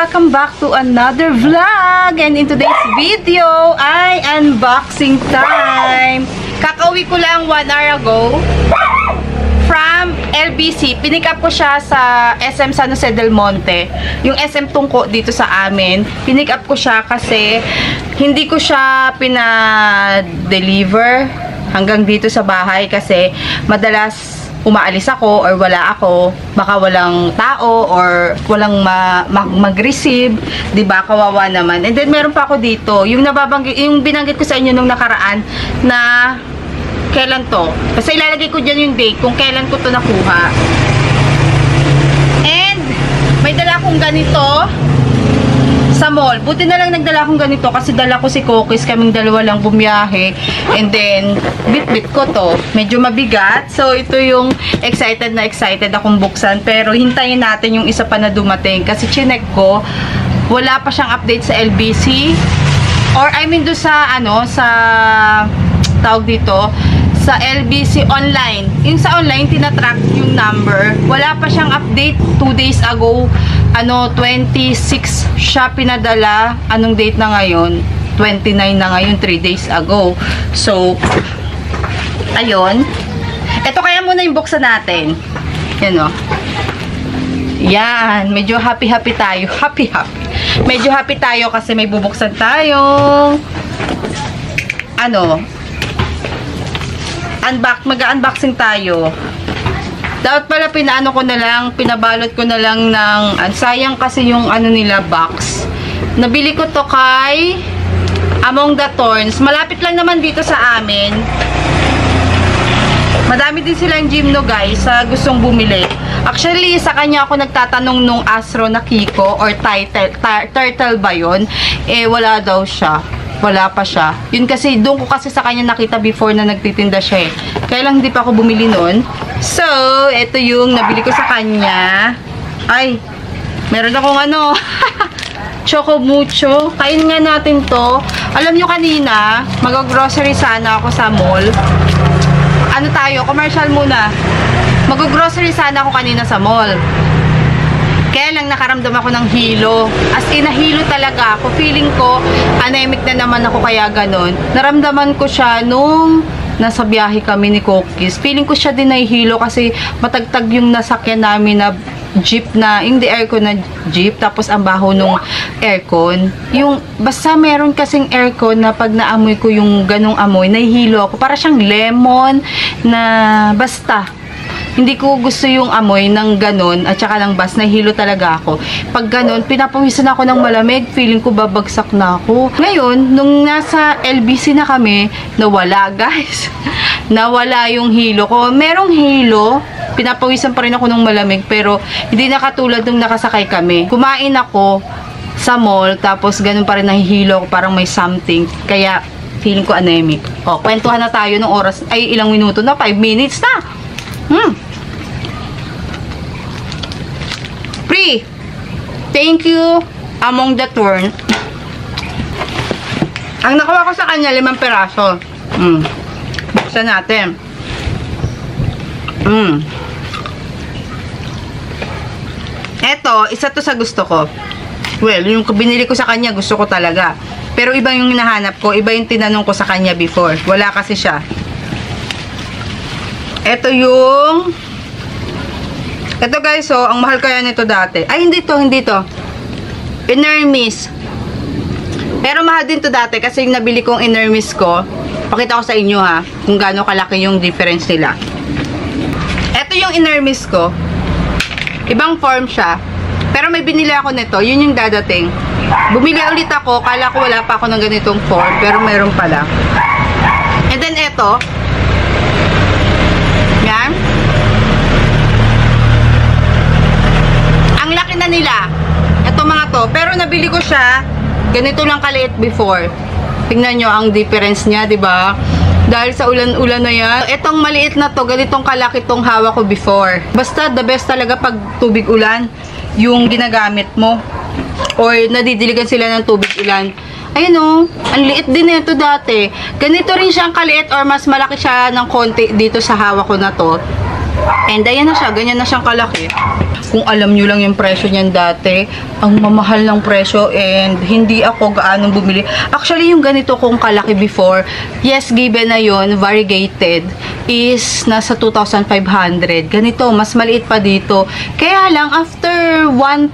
welcome back to another vlog. And in today's video ay unboxing time. Kakauwi ko lang 1 hour ago from LBC. Pinick up ko siya sa SM San Jose del Monte. Yung SM Tungko dito sa amin. Pinick up ko siya kasi hindi ko siya pina-deliver hanggang dito sa bahay kasi madalas umaalis ako or wala ako, baka walang tao or walang mag-receive, 'di ba? Kawawa naman. And then meron pa ako dito, yung binanggit ko sa inyo nung nakaraan na kailan to. Kasi ilalagay ko diyan yung date kung kailan ko to nakuha. And may dala akong ganito sa mall. Buti na lang nagdala akong ganito kasi dala ko si Cookies, kaming dalawa lang bumiyahe. And then, bit-bit ko to. Medyo mabigat. So, ito yung excited na excited akong buksan. Pero, hintayin natin yung isa pa na dumating. Kasi chinek ko, wala pa siyang update sa LBC. Or, I mean, doon sa, sa tawag dito, sa LBC online. Yung sa online, tinatrack yung number. Wala pa siyang update 2 days ago. 26 siya pinadala. Anong date na ngayon? 29 na ngayon, 3 days ago. So, ayun. Ito kaya muna yung buksan natin. Yan o. Yan. Medyo happy-happy tayo. Happy-happy. Medyo happy tayo kasi may bubuksan tayong mag-unboxing tayo. Dapat pala pinabalot ko na lang ng, sayang kasi yung nila box. Nabili ko to kay Among the Thorns. Malapit lang naman dito sa amin. Madami din silang gymno guys sa gustong bumili. Actually, sa kanya ako nagtatanong nung Astro na Kiko or turtle ba yun? Eh, wala daw siya. Wala pa siya. Yun kasi, doon ko kasi sa kanya nakita before na nagtitinda siya eh. Kaya lang hindi pa ako bumili nun. So, ito yung nabili ko sa kanya. Ay, meron akong Choco Mucho. Kain nga natin to. Alam nyo kanina, mag-grocery sana ako sa mall. Commercial muna. Mag-grocery sana ako kanina sa mall. Kaya lang nakaramdam ako ng hilo. As in, nahilo talaga ako. Feeling ko, anemic na naman ako kaya ganon. Naramdaman ko siya nung nasa biyahe kami ni Cookies. Feeling ko siya din nahihilo kasi matagtag yung nasakyan namin na jeep na, hindi aircon na jeep, tapos ang baho nung aircon. Yung, basta meron kasing aircon na pag naamoy ko yung ganong amoy, nahihilo ako. Para siyang lemon na basta. Hindi ko gusto yung amoy ng ganon at saka ng bas, nahilo talaga ako. Pag ganon, pinapawisan ako ng malamig, feeling ko babagsak na ako. Ngayon, nung nasa LBC na kami, nawala guys. Nawala yung hilo ko. Merong hilo, pinapawisan pa rin ako ng malamig, pero hindi na katulad nung nakasakay kami. Kumain ako sa mall, tapos ganon pa rin nahihilo ako, parang may something. Kaya, feeling ko anemic. O, kwentuhan na tayo ng oras, ay ilang minuto na, 5 minutes na. Free. Thank you, Among the Thorns. Ang nakuha ko sa kanya, 5 peraso. Buksan natin. Eto, isa to sa gusto ko. Well, yung binili ko sa kanya, gusto ko talaga. Pero iba yung hinahanap ko, iba yung tinanong ko sa kanya before. Wala kasi siya. Ito yung guys, ang mahal kaya nito dati. Ay, hindi to. Inermis. Pero mahal din to dati kasi yung nabili kong Inermis ko, pakita ko sa inyo ha, kung gaano kalaki yung difference nila. Ito yung Inermis ko. Ibang form siya. Pero may binili ako nito, yun yung dadating. Bumili ulit ako, kala ko wala pa ako ng ganitong form, pero meron pala. And then ito, yan. Ang laki na nila. Ito mga to. Pero nabili ko siya, ganito lang kaliit before. Tingnan nyo ang difference niya, di ba? Dahil sa ulan-ulan na yan. Itong maliit na to, ganitong kalaki tong hawak ko before. Basta the best talaga pag tubig ulan, yung ginagamit mo. Or nadidiligan sila ng tubig ulan. Ayun o, ang liit din ito dati. Ganito rin siyang kaliit or mas malaki siya ng konti dito sa hawak ko na to. And ayan na siya, ganyan na siyang kalaki. Kung alam nyo lang yung presyo niyan dati, ang mamahal ng presyo and hindi ako gaano bumili. Actually, yung ganito kong kalaki before, yes, given na yun, variegated, is nasa 2,500. Ganito, mas maliit pa dito. Kaya lang, after 1.5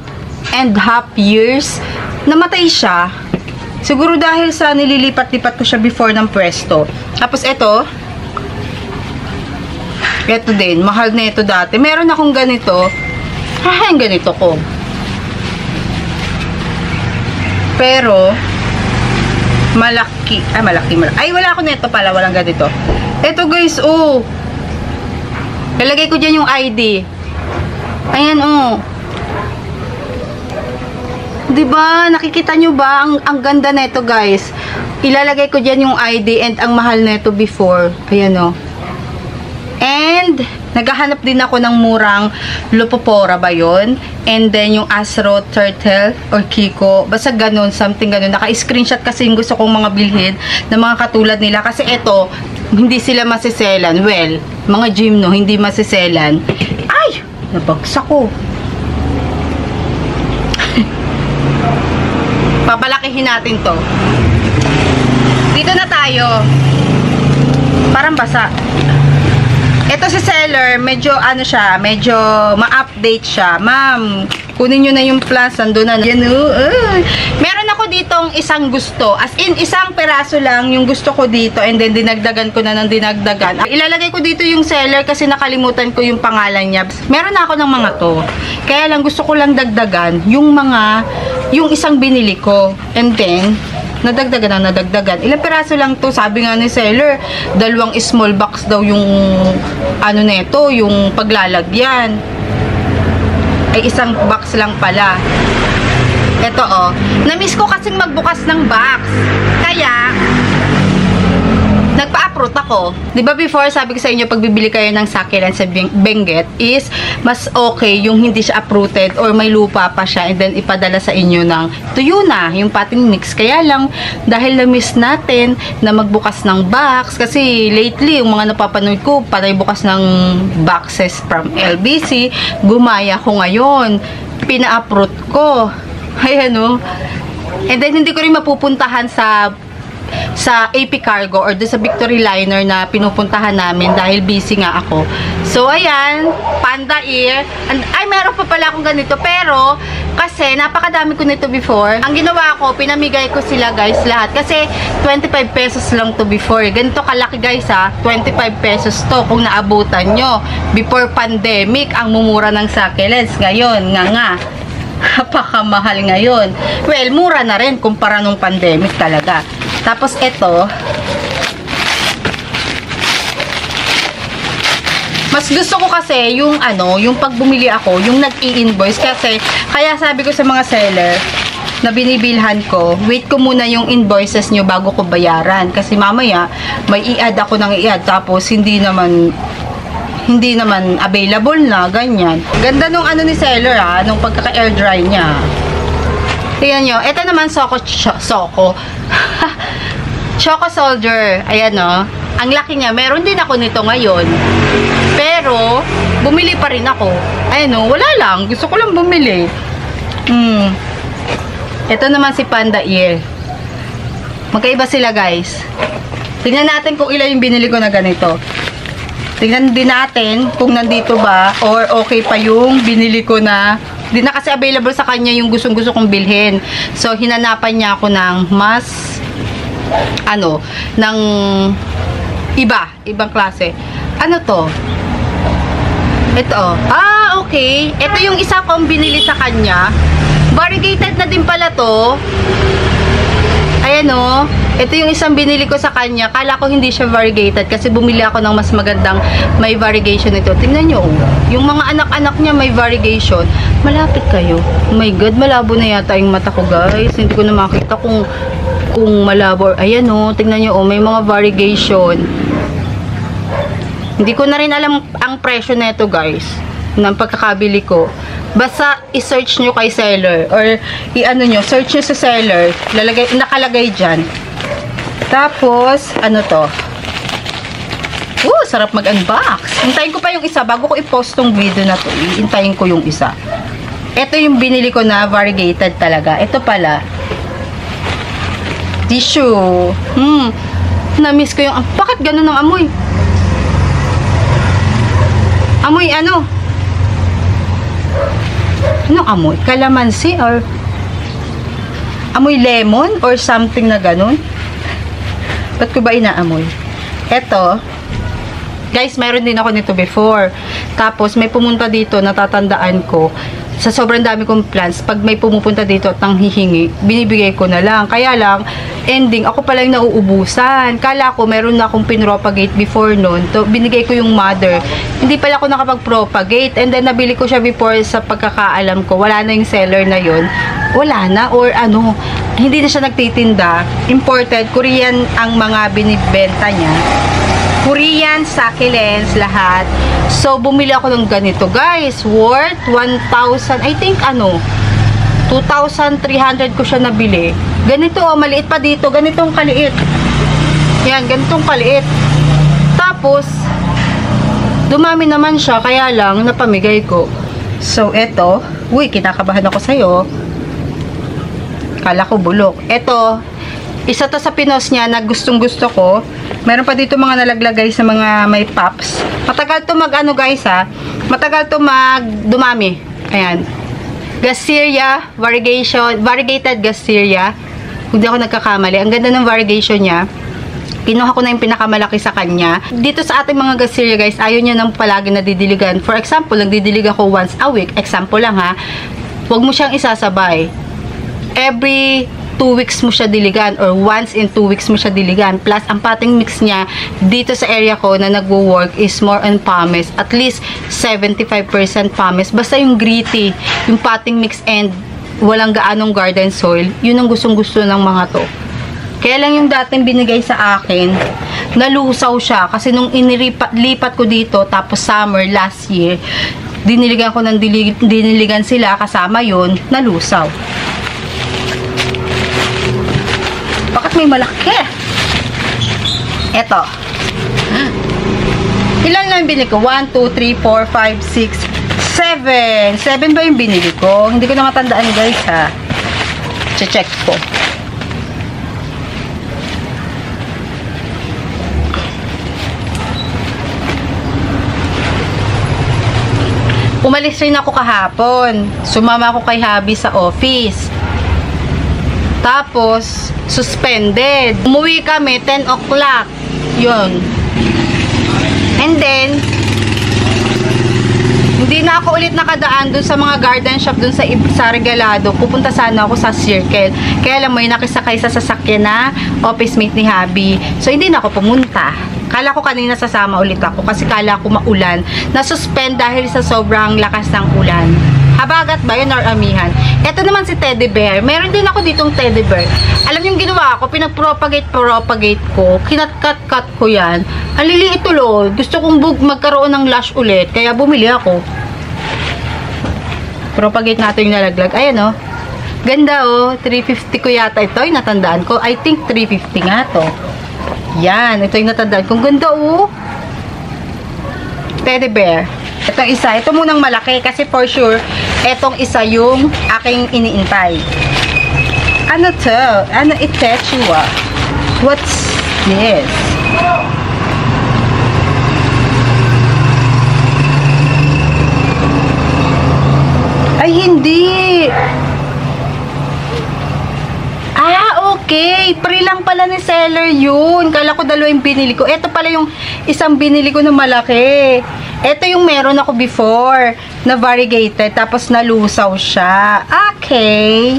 years, namatay siya. Siguro dahil sa nililipat-lipat ko siya before ng pwesto. Tapos ito din, mahal na ito dati. Meron akong ganito. Yung ganito ko. Pero, malaki. Ay, wala ako nito pala. Walang ganito. Ito guys, oh. Lalagay ko dyan yung ID. Ayan, oh. Diba? Nakikita nyo ba? Ang ganda nito guys. Ilalagay ko dyan yung ID and ang mahal nito before. Ayan, oh. And, naghahanap din ako ng murang Lopopora ba yun? And then, yung Astro Turtle or Kiko. Basta ganun, something ganun. Naka-screenshot kasi yung gusto kong mga bilhin ng mga katulad nila. Kasi ito, hindi sila masiselan. Well, mga gym, no, hindi masiselan. Ay! Nabagsak ko. Papalakihin natin to. Dito na tayo. Parang basa. Ito si seller, medyo ano siya, medyo ma-update siya. Ma'am, kunin nyo na yung plus, nandun na. Yan, meron ako ditong isang gusto. As in, isang peraso lang yung gusto ko dito and then dinagdagan ko na ng dinagdagan. Ilalagay ko dito yung seller kasi nakalimutan ko yung pangalan niya. Meron na ako ng mga to. Kaya lang gusto ko lang dagdagan yung isang binili ko. And then, nadagdagan. Ilang peraso lang to, sabi nga ni seller, 2 small box daw yung ano neto, yung paglalagyan. Ay isang box lang pala. Ito oh, na-miss ko kasing magbukas ng box. Kaya nagpa-uproot ako. 'Di ba before sabi ko sa inyo pag bibili kayo ng succulent sa Benguet is mas okay yung hindi siya uprooted or may lupa pa siya and then ipadala sa inyo ng tuyo na, yung potting mix. Kaya lang dahil na-miss natin na magbukas ng box kasi lately yung mga napapanood ko patay bukas ng boxes from LBC, gumaya ko ngayon. Pina-uproot ko. Ayan o. And then hindi ko rin mapupuntahan sa AP Cargo or sa Victory Liner na pinupuntahan namin dahil busy nga ako. So, ayan, Panda Ear. Ay, meron pa pala akong ganito. Pero, kasi, napakadami ko nito before. Ang ginawa ko, pinamigay ko sila guys lahat. Kasi, 25 pesos lang to before. Ganito kalaki guys ha. 25 pesos to kung naabutan nyo. Before pandemic, ang mumura ng succulents. Ngayon, nga. Napakamahal ngayon. Well, mura na rin kumpara nung pandemic talaga. Tapos ito, mas gusto ko kasi yung yung pag bumili ako, yung nag-i-invoice kasi kaya sabi ko sa mga seller na binibilhan ko, wait ko muna yung invoices nyo bago ko bayaran kasi mamaya may i-add ako ng i-add tapos hindi naman available na, ganyan. Ganda nung ni seller nung pagkaka-air dry niya. Tingnan nyo, ito naman Choco Soldier. Ayan ang laki niya. Meron din ako nito ngayon. Pero, bumili pa rin ako. Ayan wala lang. Gusto ko lang bumili. Ito naman si Panda Ear. Magkaiba sila guys. Tingnan natin kung ilan yung binili ko na ganito. Tingnan din natin kung nandito ba or okay pa yung binili ko na. Hindi na kasi available sa kanya yung gustong-gusto kong bilhin. So, hinanapan niya ako ng mas ng ibang klase. Ano to? Ito. Okay. Ito yung isa kong binili sa kanya. Variegated na din pala to. Ayan ito yung isang binili ko sa kanya. Kala ko hindi siya variegated kasi bumili ako ng mas magandang may variegation nito. Tingnan nyo, yung mga anak-anak niya may variegation. Malapit kayo. Oh my God, malabo na yata yung mata ko, guys. Hindi ko na makita kung malabo. Ayan tingnan nyo, may mga variegation. Hindi ko na rin alam ang presyo nito, guys, ng pagkakabili ko. Basta i-search nyo kay seller or search nyo sa seller, nakalagay dyan. Tapos, to? Sarap mag-unbox. Hintayin ko pa yung isa. Bago ko i-post tong video na to, hintayin ko yung isa. Ito yung binili ko na variegated talaga. Ito pala. Tissue. Na-miss ko yung... Bakit ganun ang amoy? Amoy ano? Anong amoy? Calamansi or... Amoy lemon or something na ganun? Ba't ko ba inaamoy? Eto. Guys, meron din ako nito before. Tapos, may pumunta dito, natatandaan ko. Sa sobrang dami kong plants, pag may pumupunta dito at hihingi, binibigay ko na lang. Kaya lang, ending, ako pala yung nauubusan. Kala ko, meron na akong pinropagate before noon. To, binigay ko yung mother. Hindi pala ako nakapag-propagate. And then, nabili ko siya before sa pagkakaalam ko. Wala na yung seller na yon. Wala na. Or ano, hindi na siya nagtitinda. Imported. Korean ang mga binibenta niya. Korean, succulents, lahat. So, bumili ako ng ganito, guys. Worth 1,000, I think, 2,300 ko siya nabili. Ganito, maliit pa dito. Ganitong kaliit. Yan, ganitong kaliit. Tapos, dumami naman siya, kaya lang, napamigay ko. So, eto. Uy, kinakabahan ako sa'yo. Kala ko bulok. Eto, isa to sa pinos niya na gustong-gusto ko. Meron pa dito mga nalaglagay sa mga may pops. Matagal to guys matagal to dumami. Ayan. Gasteria, variegated Gasteria. Kung di ako nagkakamali. Ang ganda ng variegation niya. Kinuha ko na yung pinakamalaki sa kanya. Dito sa ating mga Gasteria guys, ayaw niya nang palagi nadidiligan. For example, nagdidilig ako once a week. Example lang ha. Huwag mo siyang isasabay. Every 2 weeks mo siya diligan or once in 2 weeks mo siya diligan. Plus, ang potting mix niya dito sa area ko na nagwo-work is more on pumice. At least 75% pumice. Basta yung gritty, yung potting mix and walang gaanong garden soil, yun ang gustong-gusto ng mga to. Kaya lang yung dating binigay sa akin, nalusaw siya. Kasi nung lipat ko dito, tapos summer last year, diniligan ko ng diniligan sila, kasama yun, nalusaw. Bakit may malaki? Eto. Ilan lang yung binili ko? 1, 2, 3, 4, 5, 6, 7. 7 ba yung binili ko? Hindi ko na matandaan guys ha. Check ko. Umalis rin ako kahapon. Sumama ako kay Habi sa office. Tapos, suspended. Umuwi kami, 10 o'clock. Yun. And then, hindi na ako ulit nakadaan dun sa mga garden shop dun sa Regalado. Pupunta sana ako sa Circle. Kaya lang may nakisakay sa sasakyan na office mate ni Habi. So, hindi na ako pumunta. Kala ko kanina sasama ulit ako kasi kala ko maulan. Na-suspend dahil sa sobrang lakas ng ulan. Habagat ba yun or amihan? Ito naman si Teddy Bear. Meron din ako ditong Teddy Bear. Alam yung ginawa ko, pinag-propagate ko. Kinat-cut ko yan. Ang liliit tuloy. Gusto kong magkaroon ng lash ulit. Kaya bumili ako. Propagate natin yung nalaglag. Ayan o. Ganda o. 350 ko yata ito. Yung natandaan ko. I think 350 nga to. Yan. Ito yung natandaan ko. Ganda o. Teddy Bear. Itong isa, ito munang malaki kasi for sure, etong isa yung aking iniintay. Ano to? Ano Itechua? What's this? Ay, hindi! Okay, free lang pala ni seller yun. Kala ko dalawa yung binili ko. Ito pala yung isang binili ko na malaki. Ito yung meron ako before na variegated, tapos nalusaw siya. Okay.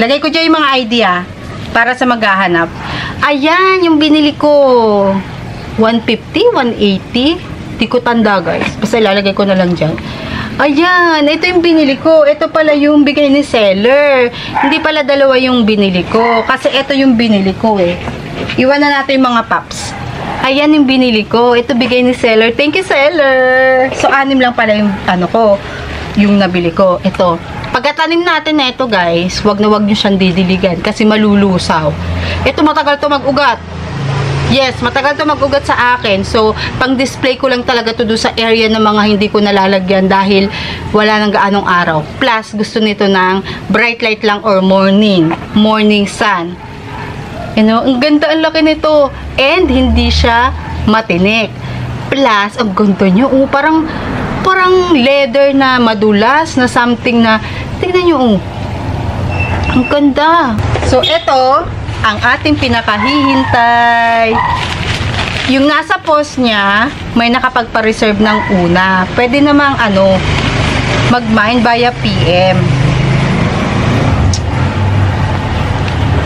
Lagay ko dyan yung mga idea para sa maghahanap. Ayan, yung binili ko. 150, 180. Di ko tanda guys. Basta ilalagay ko na lang dyan. Ayan, ito yung binili ko. Ito pala yung bigay ni seller. Hindi pala dalawa yung binili ko. Kasi ito yung binili ko eh. Iwan na natin yung mga pops. Ayan yung binili ko. Ito bigay ni seller. Thank you, seller. So, 6 lang pala yung ano ko. Yung nabili ko. Ito. Pagkatanim natin na ito, guys, wag na wag nyo siyang didiligan kasi malulusaw. Ito matagal to mag-ugat. Yes, matagal to mag-ugat sa akin. So, pang-display ko lang talaga to do sa area ng mga hindi ko nalalagyan dahil wala nang gaanong araw. Plus, gusto nito ng bright light lang or morning sun. You know, ang ganda, ang laki nito. And, hindi siya matinik. Plus, ang ganda nyo. Oh, parang leather na madulas na something na, tignan nyo, oh. Ang ganda. So, ito, ang ating pinakahihintay. Yung nasa post niya, may nakapagpa-reserve ng una. Pwede namang, mag-mine via PM.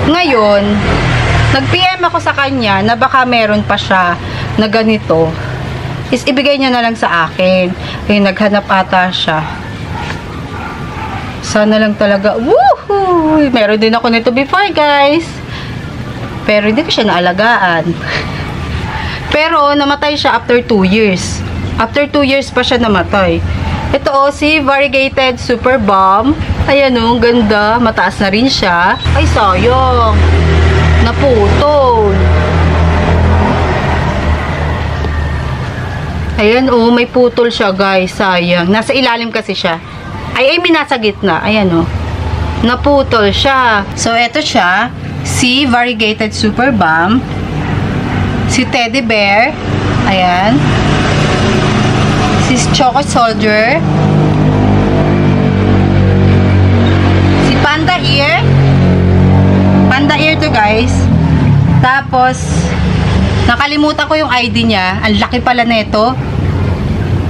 Ngayon, nag-PM ako sa kanya na baka meron pa siya na ganito. Is ibigay niya na lang sa akin. Kaya naghanap ata siya. Sana lang talaga. Woohoo! Meron din ako nito before, guys. Pero hindi ko siya naalagaan. Pero namatay siya after 2 years. After 2 years pa siya namatay. Ito si Variegated Super Balm. Ayan ganda. Mataas na rin siya. Ay, sayang. Naputol. Ayan may putol siya, guys. Sayang. Nasa ilalim kasi siya. Ay, nasa gitna. Ayan naputol siya. So, ito siya. Si Variegated Super Balm. Si Teddy Bear. Ayan. Si Choco Soldier. Si Panda Ear. Panda Ear to, guys. Tapos, nakalimutan ko yung ID niya. Ang laki pala nito.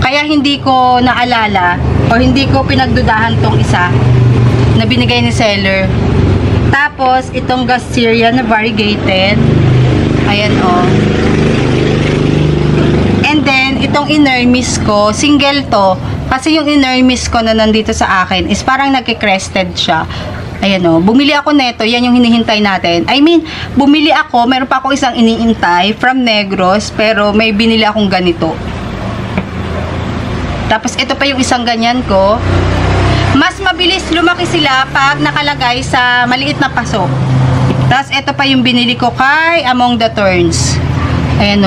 Kaya hindi ko naalala o hindi ko pinagdudahan tong isa na binigay ni seller. Tapos, itong Gasteria na variegated. Ayan, And then, itong Inermis ko, single to. Kasi yung Inermis ko na nandito sa akin is parang nagki-crested siya. Ayan bumili ako neto. Yan yung hinihintay natin. I mean, bumili ako, meron pa ako isang iniintay from Negros, pero may binili akong ganito. Tapos, ito pa yung isang ganyan ko. Mas mabilis lumaki sila pag nakalagay sa maliit na paso. Tapos, ito pa yung binili ko kay Among the Turns. Ayan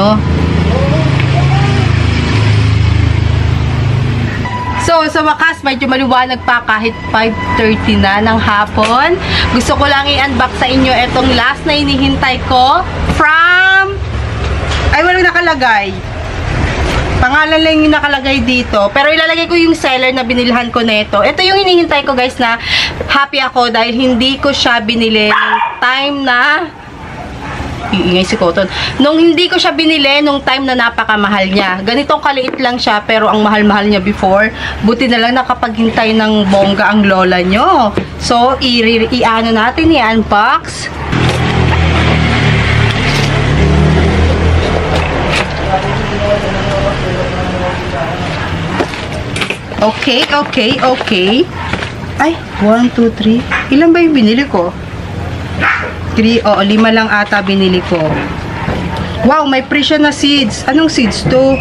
So, sa wakas, medyo maliwanag pa kahit 5:30 na ng hapon. Gusto ko lang i-unbox sa inyo itong last na hinihintay ko from... Ay, walang nakalagay. Pangalan lang yung nakalagay dito. Pero ilalagay ko yung seller na binilhan ko nito. Ito yung hinihintay ko, guys, na happy ako dahil hindi ko siya binili nung time na... Iingay si Cotton. Nung hindi ko siya binili, nung time na napakamahal niya. Ganitong kaliit lang siya, pero ang mahal-mahal niya before. Buti na lang nakapaghintay ng bongga ang lola nyo. So, i-ano natin, i-unbox. Okay. Ay, 1, 2, 3. Ilan ba yung binili ko? 3, 5 lang ata binili ko. Wow, may pre na seeds. Anong seeds to?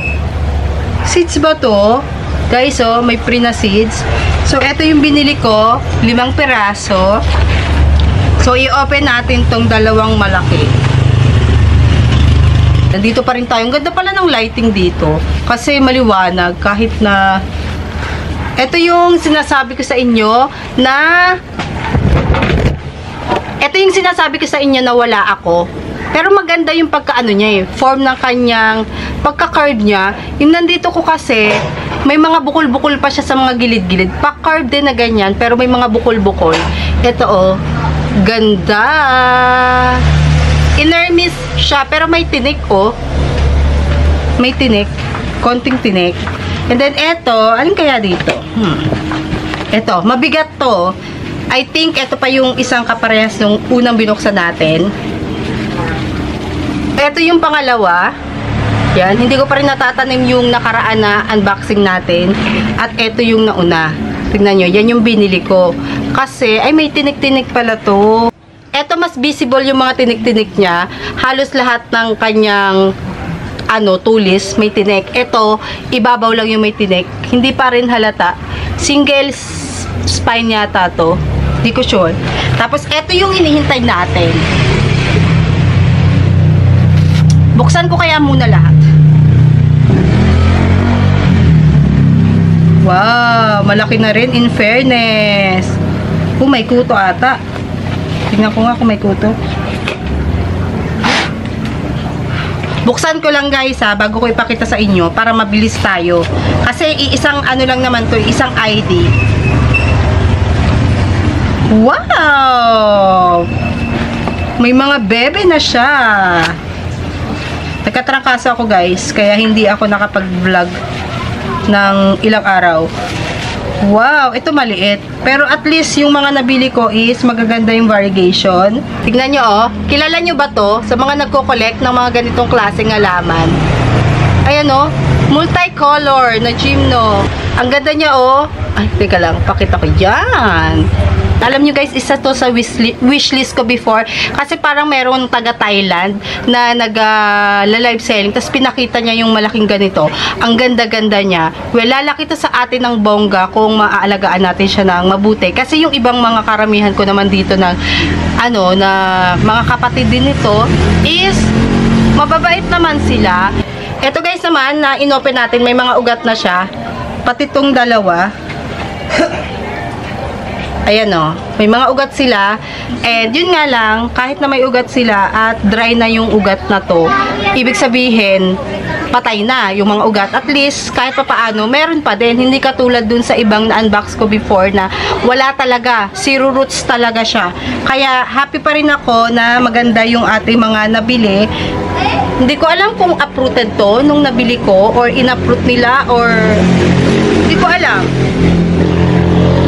Seeds ba to? Guys, may pre na seeds. So, ito yung binili ko. 5 peraso. So, i-open natin tong dalawang malaki. Nandito pa rin tayo. Ang ganda pala ng lighting dito. Kasi maliwanag kahit na... Ito yung sinasabi ko sa inyo na... Ito yung sinasabi ko sa inyo na wala ako. Pero maganda yung pagkaano niya form ng kanyang pagka-carve niya. Yung nandito ko kasi, may mga bukol-bukol pa siya sa mga gilid-gilid. Pa-carve din na ganyan, pero may mga bukol-bukol. Ito ganda. Inermis siya, pero may tinik May tinik. Konting tinik. And then, ito, alin kaya dito? Ito, mabigat to. I think, ito pa yung isang kaparehas nung unang binuksan natin. Ito yung pangalawa. Yan, hindi ko pa rin natatanim yung nakaraan na unboxing natin. At ito yung nauna. Tignan nyo, yan yung binili ko. Kasi, ay may tinik-tinik pala to. Ito, mas visible yung mga tinik-tinik niya. Halos lahat ng kanyang tulis, may tinik. Ito, ibabaw lang yung may tinik. Hindi pa rin halata. Single spine yata to. Hindi ko sure. Tapos, ito yung hinihintay natin. Buksan ko kaya muna lahat. Wow, malaki na rin in fairness. Oh, may kuto ata. Tingnan ko nga kung may kuto. Buksan ko lang guys ha, bago ko ipakita sa inyo para mabilis tayo. Kasi isang ano lang naman to, isang ID. Wow! May mga bebe na siya. Nagkatrangkaso ako guys, kaya hindi ako nakapag-vlog ng ilang araw. Wow, ito maliit. Pero at least yung mga nabili ko is magaganda yung variegation. Tignan nyo oh. Kilala nyo ba to? Sa mga nagko-collect ng mga ganitong klaseng halaman. Ayan oh. Multicolor na gymno. Ang ganda niya oh. Ay, teka lang. Pakita ko. Yan. Alam nyo guys, isa to sa wishlist ko before. Kasi parang meron taga Thailand na nag-live selling. Tapos pinakita niya yung malaking ganito. Ang ganda-ganda niya. Well, lalaki to sa atin ng bongga kung maaalagaan natin siya ng mabuti. Kasi yung ibang mga karamihan ko naman dito na, na mga kapatid din nito is mababait naman sila. Ito guys naman, na inopen natin, may mga ugat na siya. Pati tong dalawa. Ayan o, may mga ugat sila. And yun nga lang, kahit na may ugat sila at dry na yung ugat na to, ibig sabihin, patay na yung mga ugat. At least, kahit pa paano, meron pa din. Hindi katulad dun sa ibang na-unbox ko before na wala talaga. Zero roots talaga siya. Kaya, happy pa rin ako na maganda yung ating mga nabili. Hindi ko alam kung uprooted to nung nabili ko or in-uproot nila or hindi ko alam.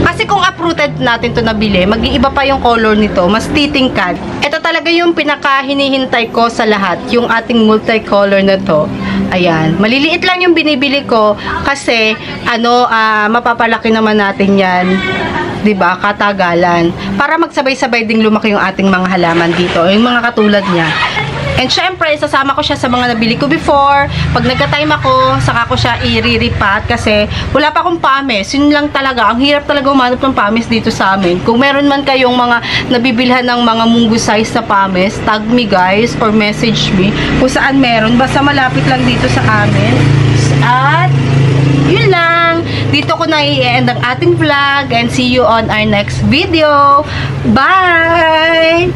Kasi kung uprooted natin to nabili, mag-iiba pa yung color nito, mas titingkad. Ito talaga yung pinaka-hinihintay ko sa lahat, yung ating multicolor na to. Ayan, maliliit lang yung binibili ko kasi mapapalaki naman natin yan. 'Di ba? Katagalan. Para magsabay-sabay ding lumaki yung ating mga halaman dito, yung mga katulad niya. And syempre, sasama ko siya sa mga nabili ko before. Pag nagka-time ako, saka ko siya i-re-repat kasi wala pa akong pames. Yun lang talaga. Ang hirap talaga umanap ng pames dito sa amin. Kung meron man kayong mga nabibilhan ng mga munggo size na pames, tag me guys or message me kung saan meron. Basta malapit lang dito sa amin. At yun lang. Dito ko na i-end ang ating vlog and see you on our next video. Bye!